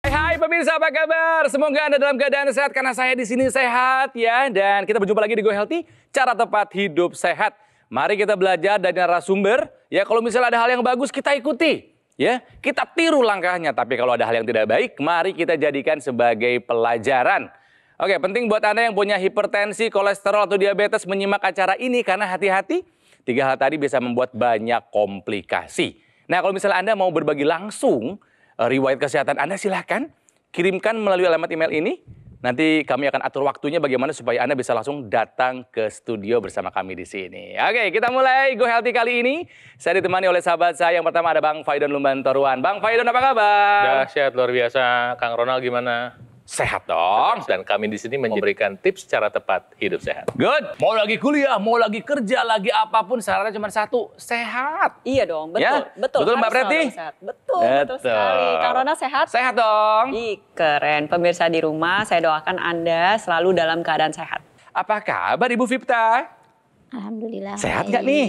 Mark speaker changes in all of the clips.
Speaker 1: Hai pemirsa, apa kabar? Semoga Anda dalam keadaan sehat karena saya di sini sehat ya. Dan kita berjumpa lagi di Go Healthy, cara tepat hidup sehat. Mari kita belajar dari narasumber. Ya, kalau misalnya ada hal yang bagus kita ikuti, ya. Kita tiru langkahnya. Tapi kalau ada hal yang tidak baik, mari kita jadikan sebagai pelajaran. Oke, penting buat Anda yang punya hipertensi, kolesterol atau diabetes menyimak acara ini karena hati-hati. 3 hal tadi bisa membuat banyak komplikasi. Nah, kalau misalnya Anda mau berbagi langsung riwayat kesehatan Anda, silahkan kirimkan melalui alamat email ini. Nanti kami akan atur waktunya bagaimana supaya Anda bisa langsung datang ke studio bersama kami di sini. Oke, kita mulai Go Healthy kali ini. Saya ditemani oleh sahabat saya. Yang pertama ada Bang Faidon Lumbantoruan. Bang Faidon, apa kabar?
Speaker 2: Dahsyat, luar biasa. Kang Ronald gimana?
Speaker 1: Sehat dong.
Speaker 2: Dan kami di sini memberikan tips cara tepat hidup sehat.
Speaker 1: Good. Mau lagi kuliah, mau lagi kerja, lagi apapun syaratnya cuma satu, sehat.
Speaker 3: Iya dong, betul.
Speaker 1: Ya?
Speaker 3: Betul
Speaker 1: Mbak
Speaker 3: harus
Speaker 1: Preti?
Speaker 3: selalu sehat. Betul sekali. Kang Ronald sehat?
Speaker 1: Sehat dong.
Speaker 3: Ih, keren. Pemirsa di rumah, saya doakan Anda selalu dalam keadaan sehat.
Speaker 1: Apa kabar Ibu Vipta?
Speaker 4: Alhamdulillah.
Speaker 1: Sehat
Speaker 4: baik.
Speaker 1: nggak nih?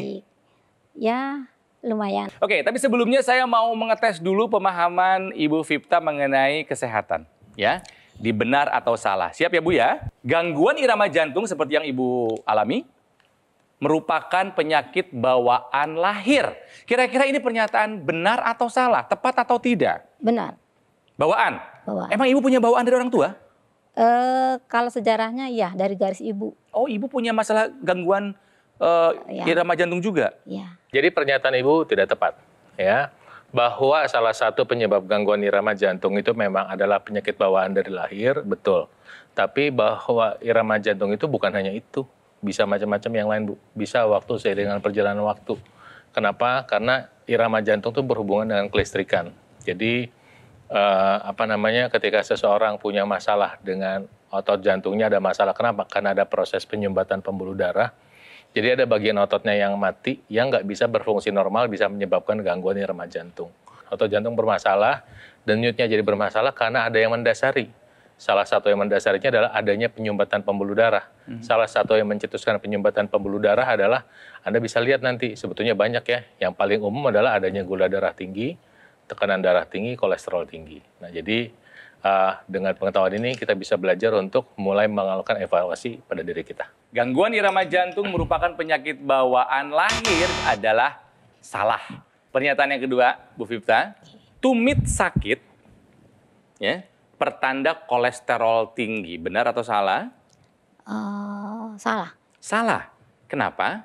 Speaker 4: Ya, lumayan.
Speaker 1: Oke, tapi sebelumnya saya mau mengetes dulu pemahaman Ibu Vipta mengenai kesehatan. Ya, di benar atau salah. Siap ya Bu ya? Gangguan irama jantung seperti yang Ibu alami merupakan penyakit bawaan lahir. Kira-kira ini pernyataan benar atau salah? Tepat atau tidak?
Speaker 4: Benar.
Speaker 1: Bawaan?
Speaker 4: Bawaan.
Speaker 1: Emang Ibu punya bawaan dari orang tua?
Speaker 4: Kalau sejarahnya ya dari garis ibu.
Speaker 1: Oh, Ibu punya masalah gangguan
Speaker 4: Ya.
Speaker 1: irama jantung juga?
Speaker 4: Ya.
Speaker 2: Jadi pernyataan Ibu tidak tepat, ya. Bahwa salah satu penyebab gangguan irama jantung itu memang adalah penyakit bawaan dari lahir, betul. Tapi bahwa irama jantung itu bukan hanya itu, bisa macam-macam yang lain, Bu. Bisa waktu seiring dengan perjalanan waktu. Kenapa? Karena irama jantung itu berhubungan dengan kelistrikan. Jadi ketika seseorang punya masalah dengan otot jantungnya ada masalah, kenapa? Karena ada proses penyumbatan pembuluh darah. Jadi ada bagian ototnya yang mati, yang nggak bisa berfungsi normal, bisa menyebabkan gangguan irama jantung. Otot jantung bermasalah, denyutnya jadi bermasalah karena ada yang mendasari. Salah satu yang mendasarinya adalah adanya penyumbatan pembuluh darah. Salah satu yang mencetuskan penyumbatan pembuluh darah adalah, Anda bisa lihat nanti, sebetulnya banyak ya. Yang paling umum adalah adanya gula darah tinggi, tekanan darah tinggi, kolesterol tinggi. Nah, jadi dengan pengetahuan ini kita bisa belajar untuk mulai melakukan evaluasi pada diri kita.
Speaker 1: Gangguan irama jantung merupakan penyakit bawaan lahir adalah salah. Pernyataan yang kedua, Bu Vipta, tumit sakit, ya, pertanda kolesterol tinggi. Benar atau salah?
Speaker 4: Salah.
Speaker 1: Salah. Kenapa?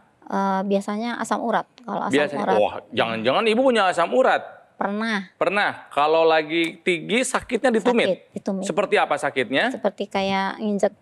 Speaker 4: Biasanya asam urat. Kalau asam
Speaker 1: Biasanya,
Speaker 4: urat
Speaker 1: wah, jangan-jangan Ibu punya asam urat.
Speaker 4: pernah
Speaker 1: Kalau lagi tinggi sakitnya ditumit.
Speaker 4: sakit, ditumit.
Speaker 1: Seperti apa sakitnya?
Speaker 4: Seperti kayak nginjek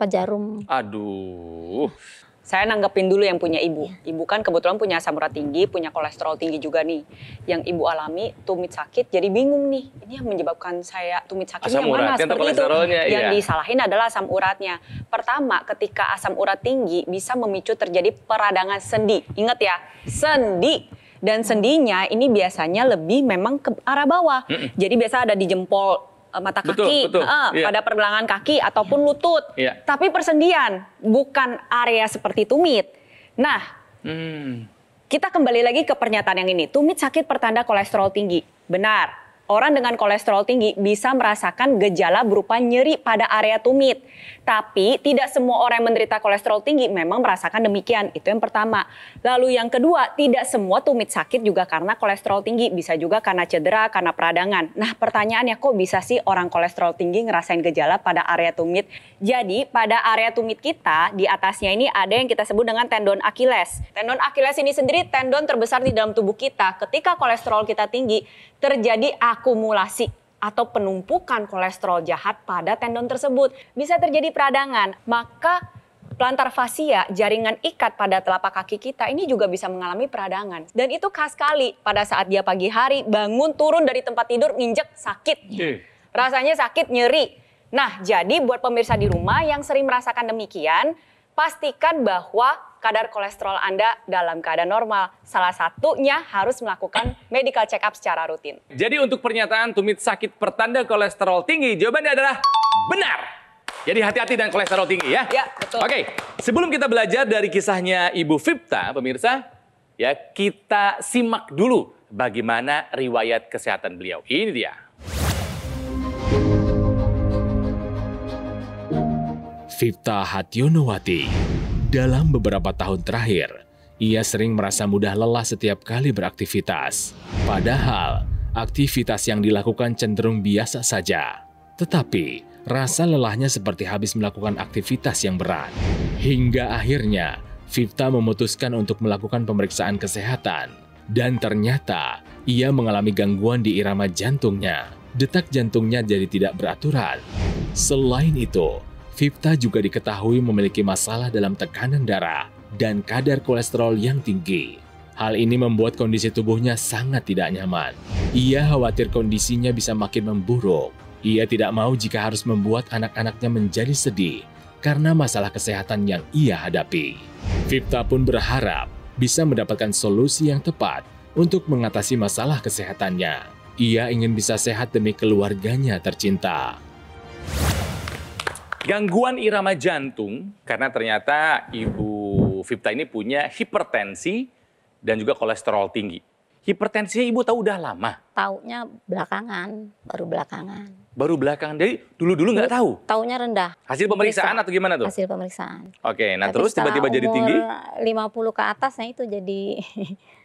Speaker 4: jarum.
Speaker 1: Aduh.
Speaker 3: Saya nanggepin dulu yang punya ibu. Ibu kan kebetulan punya asam urat tinggi, punya kolesterol tinggi juga nih. Yang ibu alami tumit sakit, jadi bingung nih. Ini yang menyebabkan saya tumit sakit
Speaker 1: Asam
Speaker 3: yang mana?
Speaker 1: uratnya atau
Speaker 3: Seperti itu.
Speaker 1: kolesterolnya,
Speaker 3: Yang
Speaker 1: iya.
Speaker 3: disalahin adalah asam uratnya. Pertama, ketika asam urat tinggi bisa memicu terjadi peradangan sendi. Ingat ya, sendi. Dan sendinya ini biasanya lebih memang ke arah bawah. Jadi biasa ada di jempol mata kaki,
Speaker 1: Betul, iya.
Speaker 3: pada pergelangan kaki ataupun lutut.
Speaker 1: Iya.
Speaker 3: Tapi persendian, bukan area seperti tumit. Nah, kita kembali lagi ke pernyataan yang ini. Tumit sakit pertanda kolesterol tinggi. Benar. Orang dengan kolesterol tinggi bisa merasakan gejala berupa nyeri pada area tumit. Tapi tidak semua orang yang menderita kolesterol tinggi memang merasakan demikian. Itu yang pertama. Lalu yang kedua, tidak semua tumit sakit juga karena kolesterol tinggi. Bisa juga karena cedera, karena peradangan. Nah, pertanyaannya kok bisa sih orang kolesterol tinggi ngerasain gejala pada area tumit? Jadi pada area tumit kita, di atasnya ini ada yang kita sebut dengan tendon Achilles. Tendon Achilles ini sendiri tendon terbesar di dalam tubuh kita. Ketika kolesterol kita tinggi, terjadi akumulasi atau penumpukan kolesterol jahat pada tendon tersebut. Bisa terjadi peradangan, maka plantar fascia, jaringan ikat pada telapak kaki kita ini juga bisa mengalami peradangan. Dan itu khas sekali pada saat dia pagi hari bangun turun dari tempat tidur nginjek sakit. Rasanya sakit, nyeri. Nah, jadi buat pemirsa di rumah yang sering merasakan demikian, pastikan bahwa kadar kolesterol Anda dalam keadaan normal. Salah satunya harus melakukan medical check up secara rutin.
Speaker 1: Jadi untuk pernyataan tumit sakit pertanda kolesterol tinggi, jawabannya adalah benar. Jadi hati-hati dengan kolesterol tinggi ya.
Speaker 3: Ya, betul.
Speaker 1: Oke, sebelum kita belajar dari kisahnya Ibu Vipta, pemirsa, ya kita simak dulu bagaimana riwayat kesehatan beliau. Ini dia.
Speaker 5: Vipta Hatyonowati. Dalam beberapa tahun terakhir, ia sering merasa mudah lelah setiap kali beraktivitas. Padahal, aktivitas yang dilakukan cenderung biasa saja. Tetapi, rasa lelahnya seperti habis melakukan aktivitas yang berat. Hingga akhirnya, Vipta memutuskan untuk melakukan pemeriksaan kesehatan. Dan ternyata, ia mengalami gangguan di irama jantungnya. Detak jantungnya jadi tidak beraturan. Selain itu, Vipta juga diketahui memiliki masalah dalam tekanan darah dan kadar kolesterol yang tinggi. Hal ini membuat kondisi tubuhnya sangat tidak nyaman. Ia khawatir kondisinya bisa makin memburuk. Ia tidak mau jika harus membuat anak-anaknya menjadi sedih karena masalah kesehatan yang ia hadapi. Vipta pun berharap bisa mendapatkan solusi yang tepat untuk mengatasi masalah kesehatannya. Ia ingin bisa sehat demi keluarganya tercinta.
Speaker 1: Gangguan irama jantung, karena ternyata Ibu Vipta ini punya hipertensi dan juga kolesterol tinggi. Hipertensinya Ibu tahu udah lama?
Speaker 4: Taunya belakangan, baru belakangan.
Speaker 1: Baru belakangan, jadi dulu-dulu nggak tahu?
Speaker 4: Taunya rendah.
Speaker 1: Hasil pemeriksaan atau gimana tuh?
Speaker 4: Hasil pemeriksaan.
Speaker 1: Oke, nah
Speaker 4: Tapi
Speaker 1: terus tiba-tiba
Speaker 4: setelah
Speaker 1: jadi tinggi?
Speaker 4: umur 50 ke atasnya itu jadi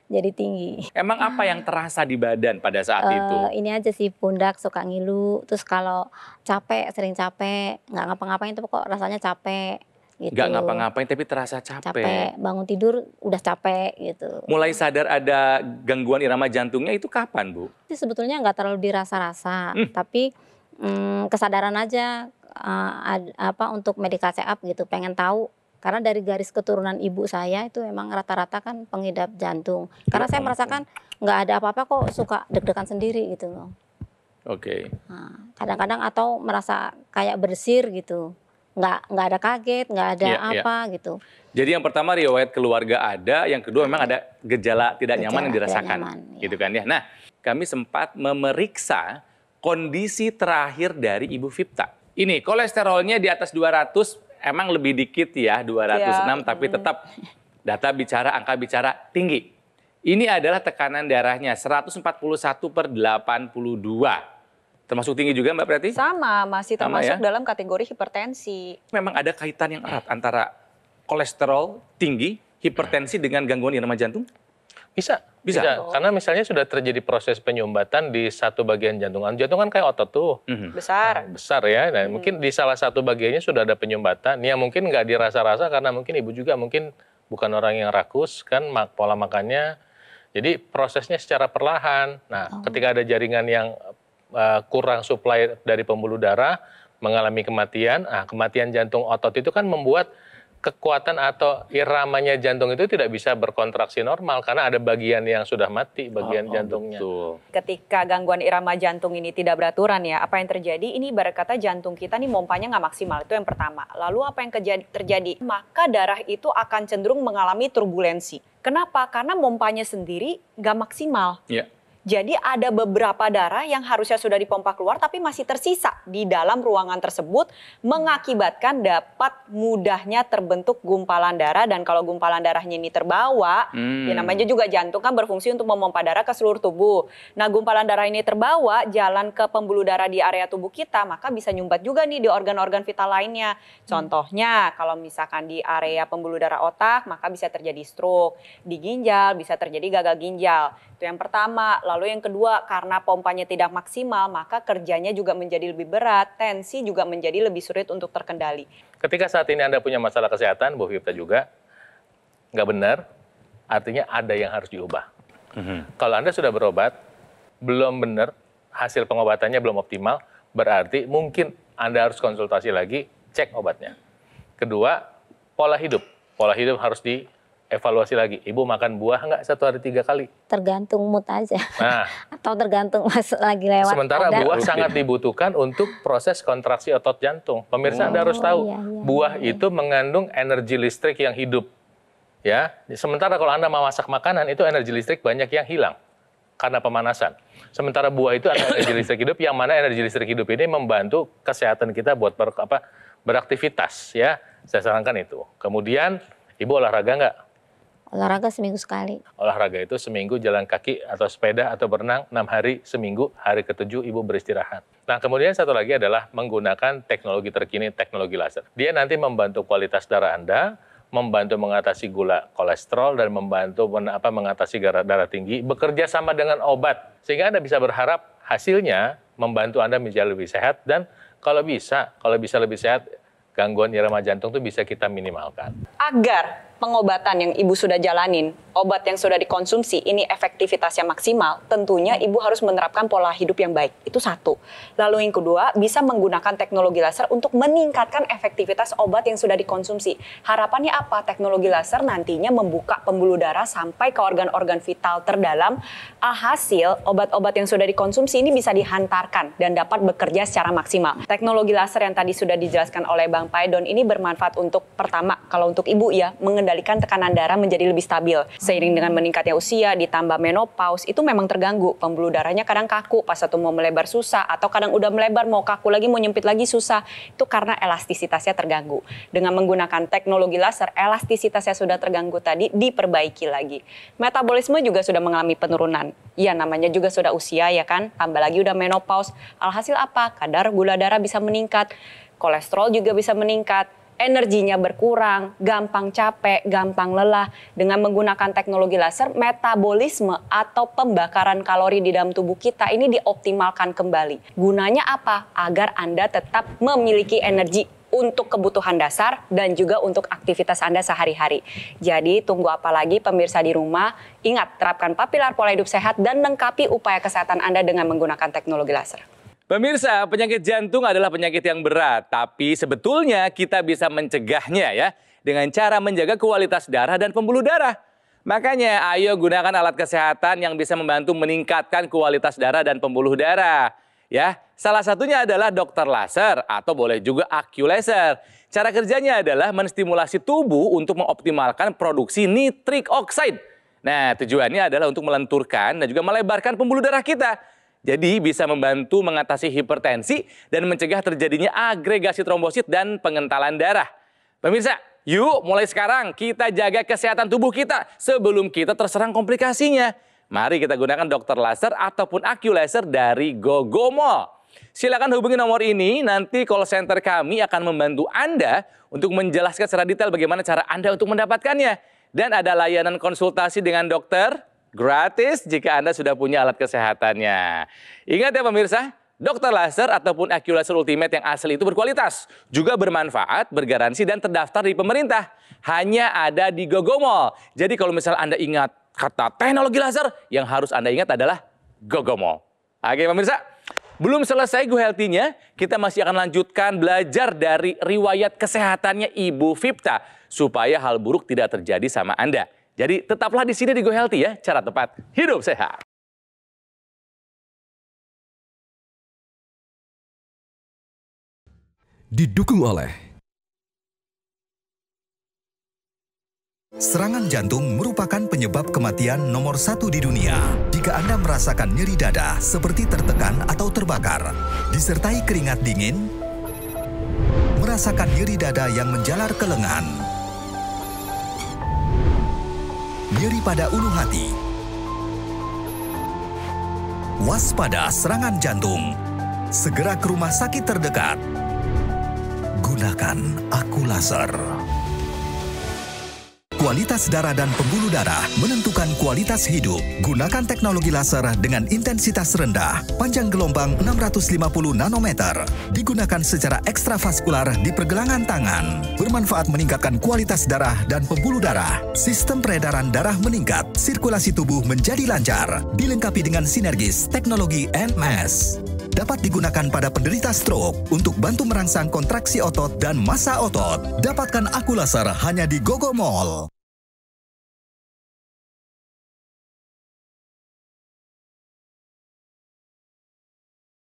Speaker 4: jadi tinggi.
Speaker 1: Emang apa yang terasa di badan pada saat itu?
Speaker 4: Ini aja sih, pundak suka ngilu, terus kalau capek, sering capek, nggak ngapa-ngapain tuh kok rasanya capek. Gitu.
Speaker 1: Nggak ngapa-ngapain tapi terasa capek.
Speaker 4: Bangun tidur udah capek gitu.
Speaker 1: Mulai sadar ada gangguan irama jantungnya itu kapan, Bu?
Speaker 4: Itu sebetulnya nggak terlalu dirasa-rasa, tapi kesadaran aja untuk medical check up gitu, pengen tahu. Karena dari garis keturunan ibu saya itu emang rata-rata kan pengidap jantung. Karena saya merasakan nggak ada apa-apa kok, suka deg-degan sendiri gitu loh.
Speaker 1: Oke.
Speaker 4: Nah, kadang-kadang atau merasa kayak bersir gitu. Nggak ada kaget, nggak ada gitu.
Speaker 1: Jadi yang pertama riwayat keluarga ada, yang kedua memang ada gejala tidak nyaman yang dirasakan, gitu kan ya. Nah, kami sempat memeriksa kondisi terakhir dari Ibu Vipta. Ini kolesterolnya di atas 200, emang lebih dikit ya, 206, tapi tetap data bicara, angka bicara tinggi. Ini adalah tekanan darahnya 141/82. Termasuk tinggi juga Mbak Preti?
Speaker 3: Sama, masih termasuk
Speaker 1: ya?
Speaker 3: dalam kategori hipertensi.
Speaker 1: Memang ada kaitan yang erat antara kolesterol tinggi, hipertensi dengan gangguan irama jantung?
Speaker 2: Bisa.
Speaker 1: Bisa.
Speaker 2: Karena misalnya sudah terjadi proses penyumbatan di satu bagian jantung. Jantung kan kayak otot tuh.
Speaker 3: Besar.
Speaker 2: Besar ya. Nah, mungkin di salah satu bagiannya sudah ada penyumbatan. Yang mungkin nggak dirasa-rasa karena mungkin ibu juga mungkin bukan orang yang rakus kan, pola makannya. Jadi prosesnya secara perlahan. Nah, ketika ada jaringan yang kurang suplai dari pembuluh darah, mengalami kematian. Nah, kematian jantung otot itu kan membuat kekuatan atau iramanya jantung itu tidak bisa berkontraksi normal karena ada bagian yang sudah mati, bagian jantungnya.
Speaker 1: Betul.
Speaker 3: Ketika gangguan irama jantung ini tidak beraturan ya, apa yang terjadi? Ini ibarat kata jantung kita nih mompanya nggak maksimal, itu yang pertama. Lalu apa yang terjadi? Maka darah itu akan cenderung mengalami turbulensi. Kenapa? Karena mompanya sendiri nggak maksimal.
Speaker 1: Iya.
Speaker 3: Jadi ada beberapa darah yang harusnya sudah dipompa keluar tapi masih tersisa di dalam ruangan tersebut, mengakibatkan dapat mudahnya terbentuk gumpalan darah. Dan kalau gumpalan darahnya ini terbawa, ya namanya juga jantung kan berfungsi untuk memompa darah ke seluruh tubuh. Nah, gumpalan darah ini terbawa jalan ke pembuluh darah di area tubuh kita, maka bisa nyumbat juga nih di organ-organ vital lainnya. Contohnya kalau misalkan di area pembuluh darah otak, maka bisa terjadi stroke. Di ginjal bisa terjadi gagal ginjal. Itu yang pertama. Lalu yang kedua, karena pompanya tidak maksimal, maka kerjanya juga menjadi lebih berat, tensi juga menjadi lebih sulit untuk terkendali.
Speaker 2: Ketika saat ini Anda punya masalah kesehatan, Bu Vipta juga, nggak benar, artinya ada yang harus diubah. Kalau Anda sudah berobat, belum benar, hasil pengobatannya belum optimal, berarti mungkin Anda harus konsultasi lagi, cek obatnya. Kedua, pola hidup. Pola hidup harus evaluasi lagi. Ibu makan buah nggak 1 hari 3 kali?
Speaker 4: Tergantung mood aja.
Speaker 2: Nah,
Speaker 4: Atau tergantung pas lagi lewat.
Speaker 2: sementara
Speaker 4: ada.
Speaker 2: buah sangat dibutuhkan untuk proses kontraksi otot jantung. Pemirsa Anda harus tahu, buah itu mengandung energi listrik yang hidup. Ya, sementara kalau Anda memasak makanan itu energi listrik banyak yang hilang karena pemanasan. Sementara buah itu ada energi listrik hidup, yang mana energi listrik hidup ini membantu kesehatan kita buat beraktivitas. Ya, saya sarankan itu. Kemudian, Ibu olahraga nggak?
Speaker 4: Olahraga seminggu sekali.
Speaker 2: Olahraga itu seminggu jalan kaki atau sepeda atau berenang 6 hari seminggu, hari ke-7 Ibu beristirahat. Nah, kemudian satu lagi adalah menggunakan teknologi terkini, teknologi laser. Dia nanti membantu kualitas darah Anda, membantu mengatasi gula kolesterol, dan membantu mengatasi darah tinggi, bekerja sama dengan obat. Sehingga Anda bisa berharap hasilnya membantu Anda menjadi lebih sehat, dan kalau bisa lebih sehat, gangguan irama jantung itu bisa kita minimalkan.
Speaker 3: Agar pengobatan yang ibu sudah jalanin, obat yang sudah dikonsumsi, ini efektivitasnya maksimal, tentunya ibu harus menerapkan pola hidup yang baik. Itu satu. Lalu yang kedua, bisa menggunakan teknologi laser untuk meningkatkan efektivitas obat yang sudah dikonsumsi. Harapannya apa? Teknologi laser nantinya membuka pembuluh darah sampai ke organ-organ vital terdalam. Alhasil, obat-obat yang sudah dikonsumsi ini bisa dihantarkan dan dapat bekerja secara maksimal. Teknologi laser yang tadi sudah dijelaskan oleh Bang Paedon ini bermanfaat untuk, pertama, kalau untuk ibu ya, mengendalikan tekanan darah menjadi lebih stabil. Seiring dengan meningkatnya usia, ditambah menopause, itu memang terganggu. Pembuluh darahnya kadang kaku, pas satu mau melebar susah, atau kadang udah melebar, mau kaku lagi, mau nyempit lagi susah. Itu karena elastisitasnya terganggu. Dengan menggunakan teknologi laser, elastisitasnya sudah terganggu tadi, diperbaiki lagi. Metabolisme juga sudah mengalami penurunan. Ya, namanya juga sudah usia ya kan, tambah lagi udah menopause. Alhasil apa? Kadar gula darah bisa meningkat, kolesterol juga bisa meningkat, energinya berkurang, gampang capek, gampang lelah. Dengan menggunakan teknologi laser, metabolisme atau pembakaran kalori di dalam tubuh kita ini dioptimalkan kembali. Gunanya apa? Agar Anda tetap memiliki energi untuk kebutuhan dasar dan juga untuk aktivitas Anda sehari-hari. Jadi tunggu apa lagi pemirsa di rumah? Ingat, terapkan 4 pilar pola hidup sehat dan lengkapi upaya kesehatan Anda dengan menggunakan teknologi laser.
Speaker 1: Pemirsa, penyakit jantung adalah penyakit yang berat, tapi sebetulnya kita bisa mencegahnya ya dengan cara menjaga kualitas darah dan pembuluh darah. Makanya ayo gunakan alat kesehatan yang bisa membantu meningkatkan kualitas darah dan pembuluh darah. Ya, salah satunya adalah dokter laser atau boleh juga AccuLaser. Cara kerjanya adalah menstimulasi tubuh untuk mengoptimalkan produksi nitrik oxide. Nah, tujuannya adalah untuk melenturkan dan juga melebarkan pembuluh darah kita. Jadi bisa membantu mengatasi hipertensi dan mencegah terjadinya agregasi trombosit dan pengentalan darah. Pemirsa, yuk mulai sekarang kita jaga kesehatan tubuh kita sebelum kita terserang komplikasinya. Mari kita gunakan dokter laser ataupun AccuLaser dari Gogomall. Silakan hubungi nomor ini, nanti call center kami akan membantu Anda untuk menjelaskan secara detail bagaimana cara Anda untuk mendapatkannya. Dan ada layanan konsultasi dengan dokter gratis jika Anda sudah punya alat kesehatannya. Ingat ya pemirsa, dokter laser ataupun AccuLaser Ultimate yang asli itu berkualitas, juga bermanfaat, bergaransi dan terdaftar di pemerintah. Hanya ada di Gogomall. Jadi kalau misalnya Anda ingat kata teknologi laser, yang harus Anda ingat adalah Gogomall. Oke pemirsa, belum selesai Go Healthy-nya, kita masih akan lanjutkan belajar dari riwayat kesehatannya Ibu Vipta supaya hal buruk tidak terjadi sama Anda. Jadi tetaplah di sini di Go Healthy ya, cara tepat hidup sehat.
Speaker 6: Didukung oleh serangan jantung merupakan penyebab kematian nomor 1 di dunia. Jika Anda merasakan nyeri dada seperti tertekan atau terbakar, disertai keringat dingin, merasakan nyeri dada yang menjalar ke lengan, nyeri pada ulu hati, waspada serangan jantung, segera ke rumah sakit terdekat. Gunakan AccuLaser. Kualitas darah dan pembuluh darah menentukan kualitas hidup. Gunakan teknologi laser dengan intensitas rendah, panjang gelombang 650 nanometer. Digunakan secara ekstravaskular di pergelangan tangan. Bermanfaat meningkatkan kualitas darah dan pembuluh darah. Sistem peredaran darah meningkat, sirkulasi tubuh menjadi lancar. Dilengkapi dengan sinergis teknologi NMS. Dapat digunakan pada penderita stroke untuk bantu merangsang kontraksi otot dan massa otot. Dapatkan AccuLaser hanya di Gogomall.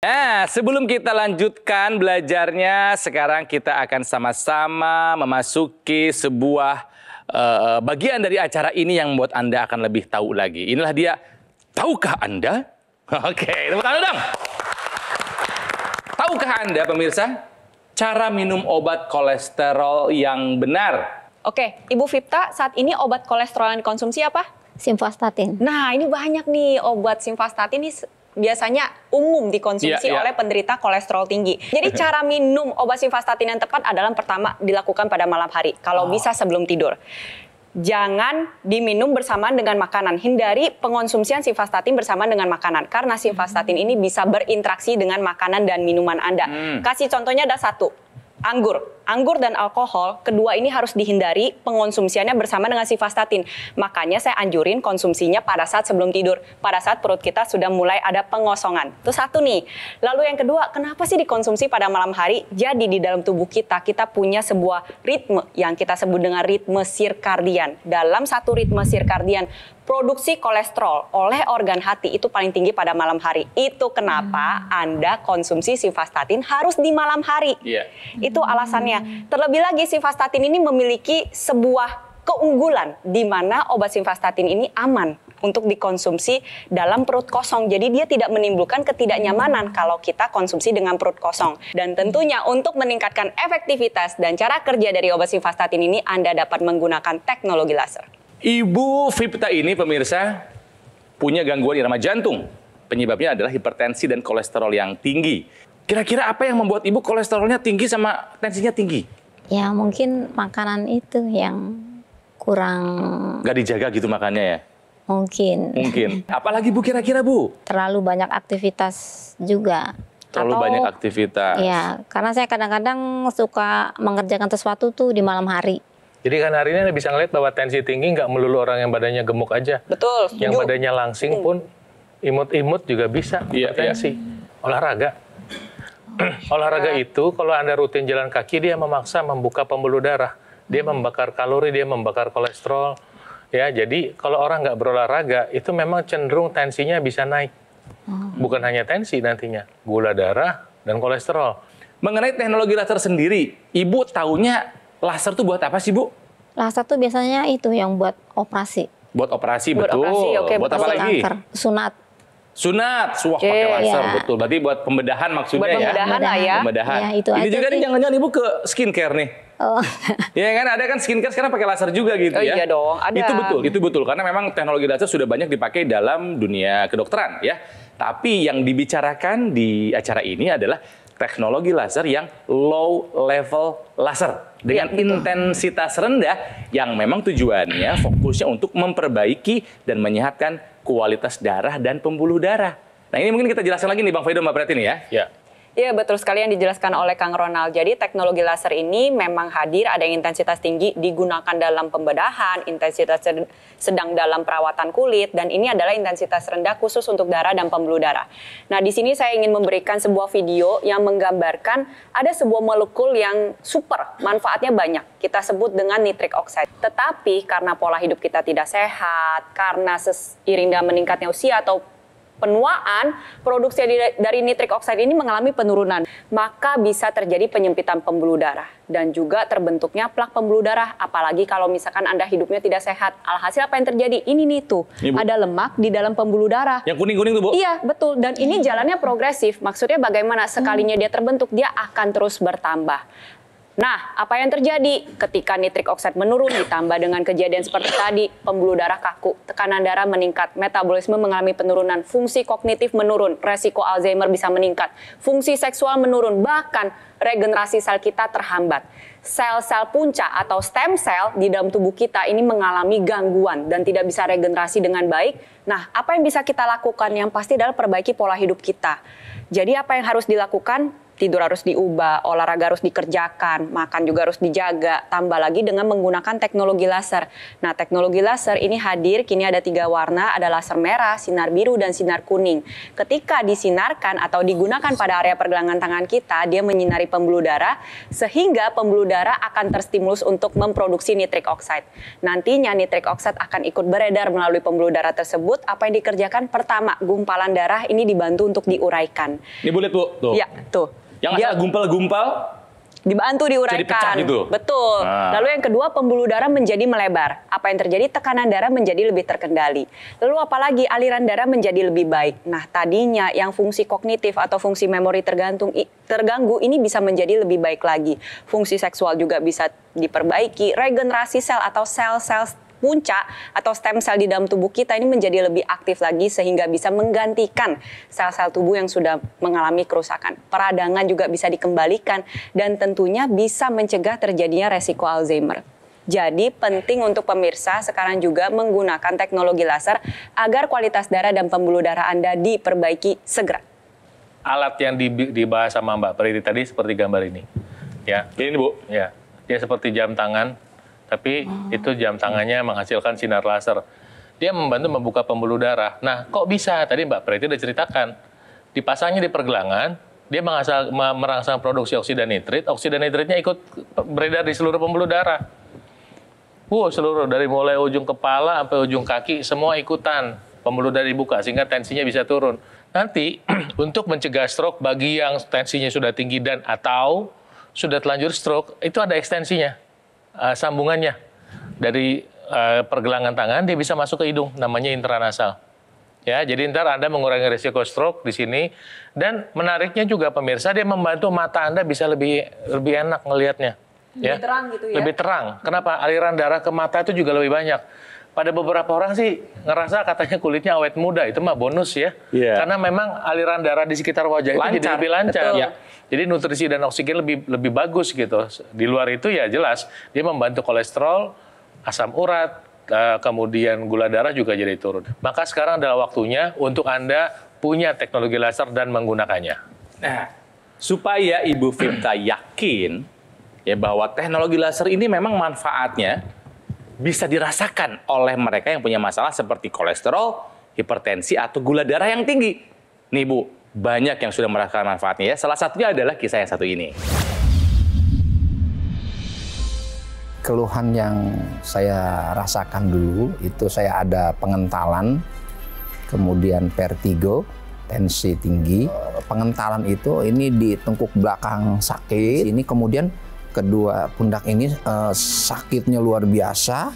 Speaker 1: Nah, sebelum kita lanjutkan belajarnya, sekarang kita akan sama-sama memasuki sebuah bagian dari acara ini yang membuat Anda akan lebih tahu lagi. Inilah dia, tahukah Anda? Oke, tepuk tangan dong. Tahukah Anda, pemirsa, cara minum obat kolesterol yang benar?
Speaker 3: Oke, Ibu Vipta, saat ini obat kolesterol yang dikonsumsi apa?
Speaker 4: Simvastatin.
Speaker 3: Nah, ini banyak nih obat simvastatin ini biasanya umum dikonsumsi oleh penderita kolesterol tinggi. Jadi cara minum obat simvastatin yang tepat adalah pertama dilakukan pada malam hari, kalau bisa sebelum tidur. Jangan diminum bersamaan dengan makanan. Hindari pengonsumsian simvastatin bersamaan dengan makanan. Karena simvastatin ini bisa berinteraksi dengan makanan dan minuman Anda. Kasih contohnya ada satu, anggur. Anggur dan alkohol, kedua ini harus dihindari pengonsumsiannya bersama dengan simvastatin. Makanya saya anjurin konsumsinya pada saat sebelum tidur. Pada saat perut kita sudah mulai ada pengosongan. Itu satu nih. Lalu yang kedua, kenapa sih dikonsumsi pada malam hari? Jadi di dalam tubuh kita punya sebuah ritme yang kita sebut dengan ritme sirkadian. Dalam satu ritme sirkadian, produksi kolesterol oleh organ hati itu paling tinggi pada malam hari. Itu kenapa Anda konsumsi simvastatin harus di malam hari. Itu alasannya. Terlebih lagi simvastatin ini memiliki sebuah keunggulan di mana obat simvastatin ini aman untuk dikonsumsi dalam perut kosong. Jadi dia tidak menimbulkan ketidaknyamanan kalau kita konsumsi dengan perut kosong. Dan tentunya untuk meningkatkan efektivitas dan cara kerja dari obat simvastatin ini Anda dapat menggunakan teknologi laser.
Speaker 1: Ibu Vipta ini pemirsa punya gangguan irama jantung. Penyebabnya adalah hipertensi dan kolesterol yang tinggi. Kira-kira apa yang membuat ibu kolesterolnya tinggi sama tensinya tinggi?
Speaker 4: Ya mungkin makanan itu yang kurang.
Speaker 1: Gak dijaga gitu makannya ya?
Speaker 4: Mungkin.
Speaker 1: Apalagi Bu kira-kira Bu?
Speaker 4: Terlalu banyak aktivitas juga.
Speaker 1: Terlalu banyak aktivitas.
Speaker 4: Ya, karena saya kadang-kadang suka mengerjakan sesuatu tuh di malam hari.
Speaker 2: Jadi kan hari ini Anda bisa ngeliat bahwa tensi tinggi nggak melulu orang yang badannya gemuk aja.
Speaker 3: Betul.
Speaker 2: Yang badannya langsing pun imut-imut juga bisa hipertensi. Olahraga. Olahraga itu kalau Anda rutin jalan kaki dia memaksa membuka pembuluh darah. Dia membakar kalori, dia membakar kolesterol. Ya, jadi kalau orang nggak berolahraga itu memang cenderung tensinya bisa naik. Bukan hanya tensi nantinya, gula darah dan kolesterol.
Speaker 1: Mengenai teknologi laser sendiri, Ibu taunya laser itu buat apa sih Bu?
Speaker 4: Laser tuh biasanya itu yang buat operasi.
Speaker 1: Buat operasi,
Speaker 3: Buat
Speaker 1: betul.
Speaker 3: operasi, oke,
Speaker 1: buat apa
Speaker 3: betul.
Speaker 1: lagi?
Speaker 4: Kanker, sunat.
Speaker 1: Sunat, pakai laser,
Speaker 4: ya.
Speaker 1: betul. Berarti buat pembedahan maksudnya
Speaker 3: Buat pembedahan lah ya.
Speaker 1: Pembedahan.
Speaker 4: Ya, itu
Speaker 1: Ini
Speaker 4: aja
Speaker 1: juga nih
Speaker 4: sih.
Speaker 1: jangan-jangan Ibu ke skincare nih.
Speaker 4: Oh.
Speaker 1: Ya kan, ada kan skincare sekarang pakai laser juga gitu
Speaker 3: Oh,
Speaker 1: ya.
Speaker 3: iya dong, ada.
Speaker 1: Itu betul. Karena memang teknologi laser sudah banyak dipakai dalam dunia kedokteran ya. Tapi yang dibicarakan di acara ini adalah teknologi laser yang low level laser dengan intensitas rendah yang memang tujuannya fokusnya untuk memperbaiki dan menyehatkan kualitas darah dan pembuluh darah. Nah ini mungkin kita jelaskan lagi nih Bang Faido, Mbak Preti nih ya.
Speaker 2: Ya.
Speaker 3: Iya betul sekali yang dijelaskan oleh Kang Ronald. Jadi teknologi laser ini memang hadir, ada yang intensitas tinggi digunakan dalam pembedahan, intensitas sedang dalam perawatan kulit, dan ini adalah intensitas rendah khusus untuk darah dan pembuluh darah. Nah di sini saya ingin memberikan sebuah video yang menggambarkan ada sebuah molekul yang super, manfaatnya banyak. Kita sebut dengan nitric oxide. Tetapi karena pola hidup kita tidak sehat, karena seiring dengan meningkatnya usia atau penuaan, produksi dari nitric oxide ini mengalami penurunan. Maka bisa terjadi penyempitan pembuluh darah. Dan juga terbentuknya plak pembuluh darah. Apalagi kalau misalkan Anda hidupnya tidak sehat. Alhasil apa yang terjadi? Ini nih tuh, ada lemak di dalam pembuluh darah.
Speaker 1: Yang kuning-kuning tuh Bu?
Speaker 3: Iya, betul. Dan ini jalannya progresif. Maksudnya bagaimana sekalinya dia terbentuk, dia akan terus bertambah. Nah, apa yang terjadi ketika nitric oxide menurun ditambah dengan kejadian seperti tadi, pembuluh darah kaku, tekanan darah meningkat, metabolisme mengalami penurunan, fungsi kognitif menurun, resiko Alzheimer bisa meningkat, fungsi seksual menurun, bahkan regenerasi sel kita terhambat. Sel-sel punca atau stem cell di dalam tubuh kita ini mengalami gangguan dan tidak bisa regenerasi dengan baik. Nah, apa yang bisa kita lakukan? Yang pasti adalah perbaiki pola hidup kita. Jadi apa yang harus dilakukan? Tidur harus diubah, olahraga harus dikerjakan, makan juga harus dijaga, tambah lagi dengan menggunakan teknologi laser. Nah, teknologi laser ini hadir, kini ada 3 warna, ada laser merah, sinar biru, dan sinar kuning. Ketika disinarkan atau digunakan pada area pergelangan tangan kita, dia menyinari pembuluh darah, sehingga pembuluh darah akan terstimulus untuk memproduksi nitric oxide. Nantinya nitric oxide akan ikut beredar melalui pembuluh darah tersebut. Apa yang dikerjakan? Pertama, gumpalan darah ini dibantu untuk diuraikan.
Speaker 1: Ini boleh Bu, tuh.
Speaker 3: Ya, tuh.
Speaker 1: Yang asal gumpal-gumpal
Speaker 3: dibantu diuraikan.
Speaker 1: jadi pecah gitu.
Speaker 3: Betul.
Speaker 1: Nah.
Speaker 3: Lalu yang kedua, pembuluh darah menjadi melebar. Apa yang terjadi? Tekanan darah menjadi lebih terkendali. Lalu apalagi aliran darah menjadi lebih baik. Nah, tadinya yang fungsi kognitif atau fungsi memori terganggu ini bisa menjadi lebih baik lagi. Fungsi seksual juga bisa diperbaiki. Regenerasi sel atau sel-sel punca atau stem cell di dalam tubuh kita ini menjadi lebih aktif lagi sehingga bisa menggantikan sel-sel tubuh yang sudah mengalami kerusakan. Peradangan juga bisa dikembalikan dan tentunya bisa mencegah terjadinya resiko Alzheimer. Jadi penting untuk pemirsa sekarang juga menggunakan teknologi laser agar kualitas darah dan pembuluh darah Anda diperbaiki segera.
Speaker 2: Alat yang dibahas sama Mbak Priti tadi seperti gambar ini. Ya.
Speaker 1: Ini Bu.
Speaker 2: Ya. Dia seperti jam tangan, tapi itu jam tangannya menghasilkan sinar laser. Dia membantu membuka pembuluh darah. Nah, kok bisa? Tadi Mbak Priti udah ceritakan. Dipasangnya di pergelangan, dia merangsang produksi oksida nitrit. Oksida nitritnya ikut beredar di seluruh pembuluh darah. Seluruh dari mulai ujung kepala sampai ujung kaki semua ikutan. Pembuluh darah dibuka sehingga tensinya bisa turun. Nanti untuk mencegah stroke bagi yang tensinya sudah tinggi dan atau sudah telanjur stroke, itu ada ekstensinya, sambungannya. Dari pergelangan tangan dia bisa masuk ke hidung, namanya intranasal. Ya, jadi ntar Anda mengurangi risiko stroke di sini. Dan menariknya juga pemirsa, dia membantu mata Anda bisa lebih enak ngelihatnya.
Speaker 3: Lebih terang gitu ya?
Speaker 2: Lebih terang. Kenapa? Aliran darah ke mata itu juga lebih banyak. Pada beberapa orang sih ngerasa katanya kulitnya awet muda, itu mah bonus ya.
Speaker 1: Yeah.
Speaker 2: Karena memang aliran darah di sekitar wajah itu jadi lebih lancar. Ya. Jadi nutrisi dan oksigen lebih bagus gitu. Di luar itu ya jelas, dia membantu kolesterol, asam urat, kemudian gula darah juga jadi turun. Maka sekarang adalah waktunya untuk Anda punya teknologi laser dan menggunakannya.
Speaker 1: Nah, supaya Ibu Vipta yakin ya bahwa teknologi laser ini memang manfaatnya bisa dirasakan oleh mereka yang punya masalah seperti kolesterol, hipertensi, atau gula darah yang tinggi. Nih Bu, banyak yang sudah merasakan manfaatnya ya. Salah satunya adalah kisah yang satu ini.
Speaker 7: Keluhan yang saya rasakan dulu, itu saya ada pengentalan, kemudian vertigo, tensi tinggi. Pengentalan itu ini di tengkuk belakang sakit, ini kemudian kedua pundak ini sakitnya luar biasa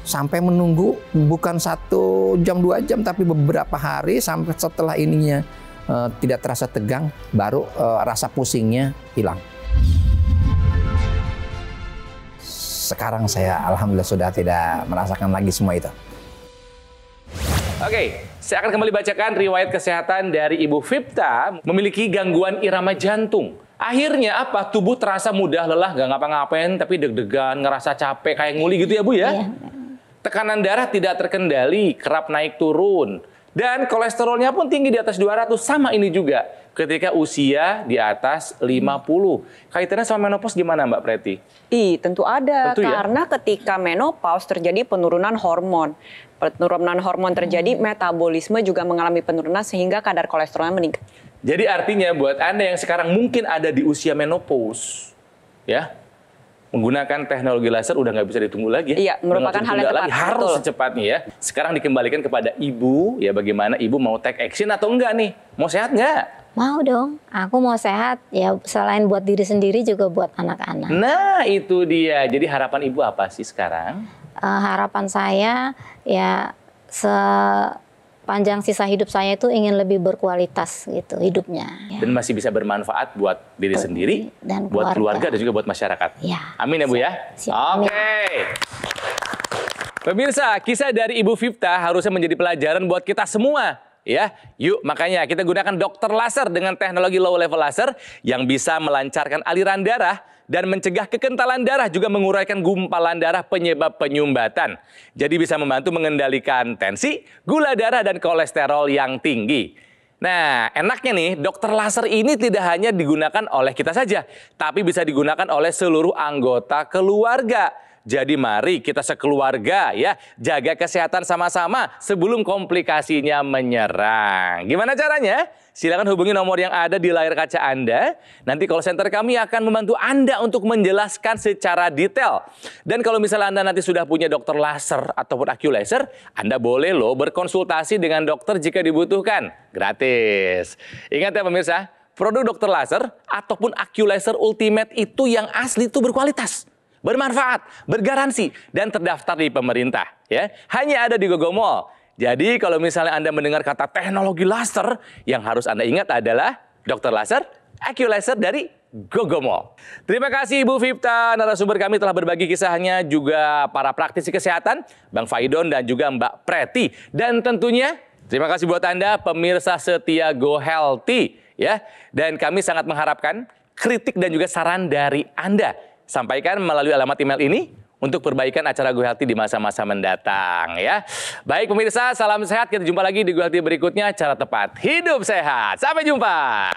Speaker 7: sampai menunggu bukan 1 jam 2 jam tapi beberapa hari sampai setelah ininya tidak terasa tegang baru rasa pusingnya hilang. Sekarang saya alhamdulillah sudah tidak merasakan lagi semua itu.
Speaker 1: Oke, saya akan kembali bacakan riwayat kesehatan dari Ibu Vipta memiliki gangguan irama jantung. Akhirnya apa? Tubuh terasa mudah lelah, gak ngapa-ngapain, tapi deg-degan, ngerasa capek, kayak nguli gitu ya Bu ya? Iya. Tekanan darah tidak terkendali, kerap naik turun. Dan kolesterolnya pun tinggi di atas 200, sama ini juga. Ketika usia di atas 50. Kaitannya sama menopause gimana Mbak Preti?
Speaker 3: Tentu ada,
Speaker 1: tentu ya?
Speaker 3: Karena ketika menopause terjadi penurunan hormon. Penurunan hormon terjadi, metabolisme juga mengalami penurunan sehingga kadar kolesterolnya meningkat.
Speaker 1: Jadi artinya buat Anda yang sekarang mungkin ada di usia menopause, ya, menggunakan teknologi laser udah nggak bisa ditunggu lagi.
Speaker 3: Iya, merupakan hal yang tepat.
Speaker 1: Harus secepatnya ya. Sekarang dikembalikan kepada Ibu, ya bagaimana Ibu mau take action atau enggak nih? Mau sehat nggak?
Speaker 4: Mau dong, aku mau sehat ya selain buat diri sendiri juga buat anak-anak.
Speaker 1: Nah itu dia, jadi harapan Ibu apa sih sekarang?
Speaker 4: Harapan saya ya sepanjang sisa hidup saya itu ingin lebih berkualitas gitu hidupnya. Ya.
Speaker 1: Dan masih bisa bermanfaat buat diri sendiri,
Speaker 4: dan
Speaker 1: buat keluarga dan juga buat masyarakat.
Speaker 4: Ya.
Speaker 1: Amin ya Bu ya? Oke. Pemirsa, kisah dari Ibu Vipta harusnya menjadi pelajaran buat kita semua. Ya, yuk makanya kita gunakan dokter laser dengan teknologi low level laser yang bisa melancarkan aliran darah dan mencegah kekentalan darah, juga menguraikan gumpalan darah penyebab penyumbatan. Jadi bisa membantu mengendalikan tensi, gula darah, dan kolesterol yang tinggi. Nah, enaknya nih, dokter laser ini tidak hanya digunakan oleh kita saja, tapi bisa digunakan oleh seluruh anggota keluarga. Jadi mari kita sekeluarga ya jaga kesehatan sama-sama sebelum komplikasinya menyerang. Gimana caranya? Silakan hubungi nomor yang ada di layar kaca Anda. Nanti call center kami akan membantu Anda untuk menjelaskan secara detail. Dan kalau misalnya Anda nanti sudah punya dokter laser ataupun AccuLaser, Anda boleh loh berkonsultasi dengan dokter jika dibutuhkan. Gratis. Ingat ya pemirsa, produk dokter laser ataupun AccuLaser Ultimate itu yang asli itu berkualitas, bermanfaat, bergaransi, dan terdaftar di pemerintah. Ya, hanya ada di GoGo Mall. Jadi kalau misalnya Anda mendengar kata teknologi laser, yang harus Anda ingat adalah dokter laser, AccuLaser dari Gogomo. Terima kasih Ibu Vipta, narasumber kami telah berbagi kisahnya, juga para praktisi kesehatan, Bang Faidon dan juga Mbak Preti. Dan tentunya terima kasih buat Anda pemirsa setia Go Healthy ya. Dan kami sangat mengharapkan kritik dan juga saran dari Anda. Sampaikan melalui alamat email ini untuk perbaikan acara Go Healthy di masa-masa mendatang ya. Baik pemirsa, salam sehat. Kita jumpa lagi di Go Healthy berikutnya. Cara tepat hidup sehat. Sampai jumpa.